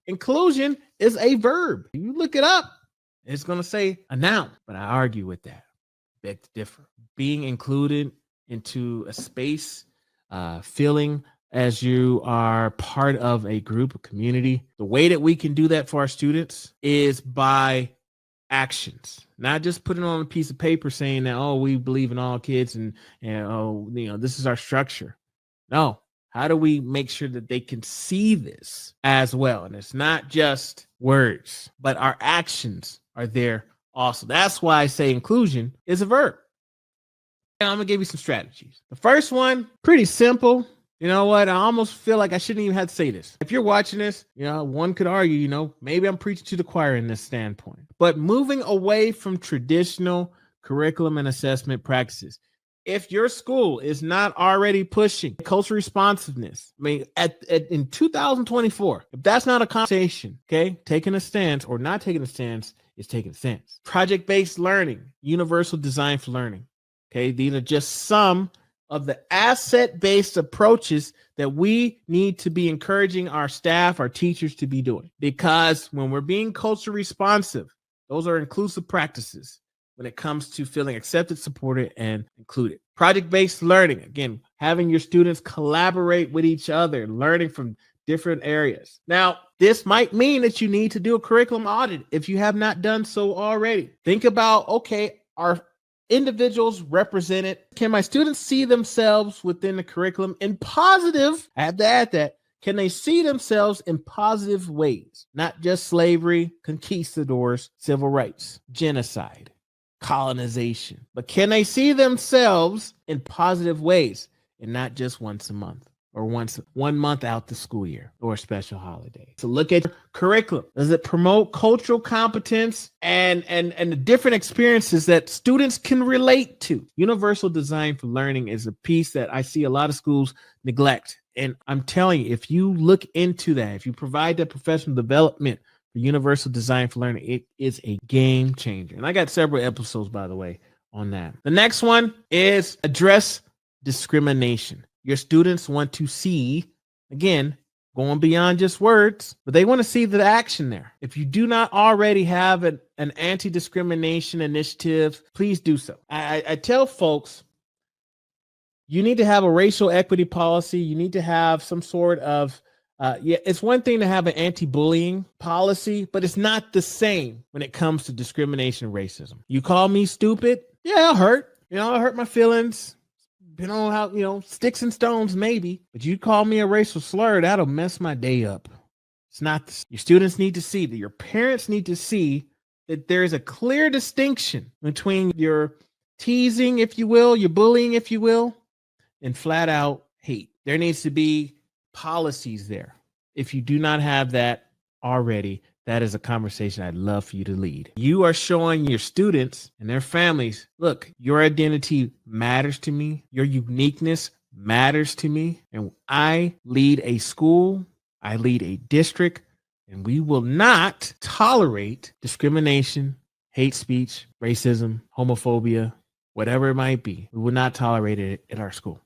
Inclusion is a verb. You look it up, it's going to say a noun, but I argue with that. Beg to differ. Being included into a space, feeling as you are part of a group, a community. The way that we can do that for our students is by actions, not just putting on a piece of paper saying that, oh, we believe in all kids and oh, this is our structure. No. How do we make sure that they can see this as well? And it's not just words, but our actions are there also. That's why I say inclusion is a verb. And I'm going to give you some strategies. The first one, pretty simple. You know what? I almost feel like I shouldn't even have to say this. If you're watching this, one could argue, maybe I'm preaching to the choir in this standpoint. But moving away from traditional curriculum and assessment practices. If your school is not already pushing cultural responsiveness, I mean, in 2024, if that's not a conversation, okay, taking a stance or not taking a stance is taking a stance. Project-based learning, universal design for learning, okay, these are just some of the asset-based approaches that we need to be encouraging our staff, our teachers to be doing. Because when we're being culturally responsive, those are inclusive practices when it comes to feeling accepted, supported, and included. Project-based learning, again, having your students collaborate with each other, learning from different areas. Now, this might mean that you need to do a curriculum audit if you have not done so already. Think about, okay, are individuals represented? Can my students see themselves within the curriculum in positive, I have to add that, can they see themselves in positive ways? Not just slavery, conquistadors, civil rights, genocide, colonization, but can they see themselves in positive ways and not just once a month or one month out the school year or a special holiday? So look at your curriculum. Does it promote cultural competence and the different experiences that students can relate to? Universal design for learning is a piece that I see a lot of schools neglect. And I'm telling you, if you look into that, if you provide that professional development, the universal design for learning, it is a game changer. And I got several episodes, by the way, on that. The next one is address discrimination. Your students want to see, again, going beyond just words, but they want to see the action there. If you do not already have an anti-discrimination initiative, please do so. I tell folks, you need to have a racial equity policy. You need to have some sort of it's one thing to have an anti-bullying policy, but it's not the same when it comes to discrimination and racism. You call me stupid? Yeah, I'll hurt. I'll hurt my feelings. How, sticks and stones, maybe. But you call me a racial slur, that'll mess my day up. It's not. Your students need to see that. Your parents need to see that there is a clear distinction between your teasing, if you will, your bullying, if you will, and flat out hate. There needs to be policies there. If you do not have that already, that is a conversation I'd love for you to lead. You are showing your students and their families, look, your identity matters to me. Your uniqueness matters to me. And I lead a school, I lead a district, and we will not tolerate discrimination, hate speech, racism, homophobia, whatever it might be. We will not tolerate it at our school.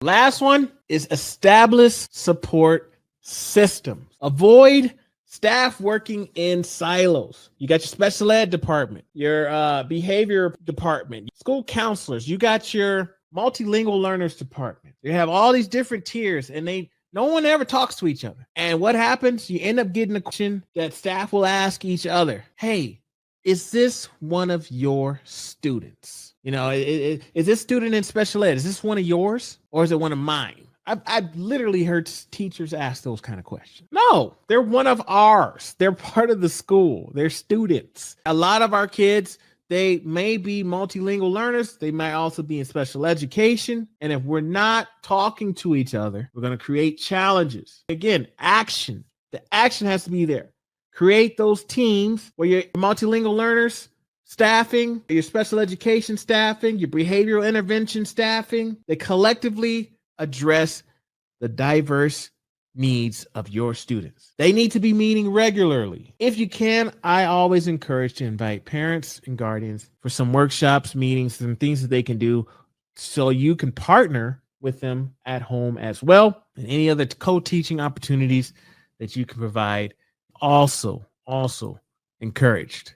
Last one is establish support systems. Avoid staff working in silos. You got your special ed department, your behavior department, school counselors. You got your multilingual learners department. You have all these different tiers, and no one ever talks to each other. And what happens? You end up getting a question that staff will ask each other. Hey, is this one of your students? Is this student in special ed? Is this one of yours or is it one of mine? I've literally heard teachers ask those kind of questions. No, they're one of ours. They're part of the school. They're students. A lot of our kids, they may be multilingual learners. They might also be in special education. And if we're not talking to each other, we're going to create challenges. Again, action. The action has to be there. Create those teams where your multilingual learners staffing, your special education staffing, your behavioral intervention staffing, they collectively address the diverse needs of your students. They need to be meeting regularly. If you can, I always encourage to invite parents and guardians for some workshops, meetings, some things that they can do so you can partner with them at home as well, and any other co-teaching opportunities that you can provide also encouraged.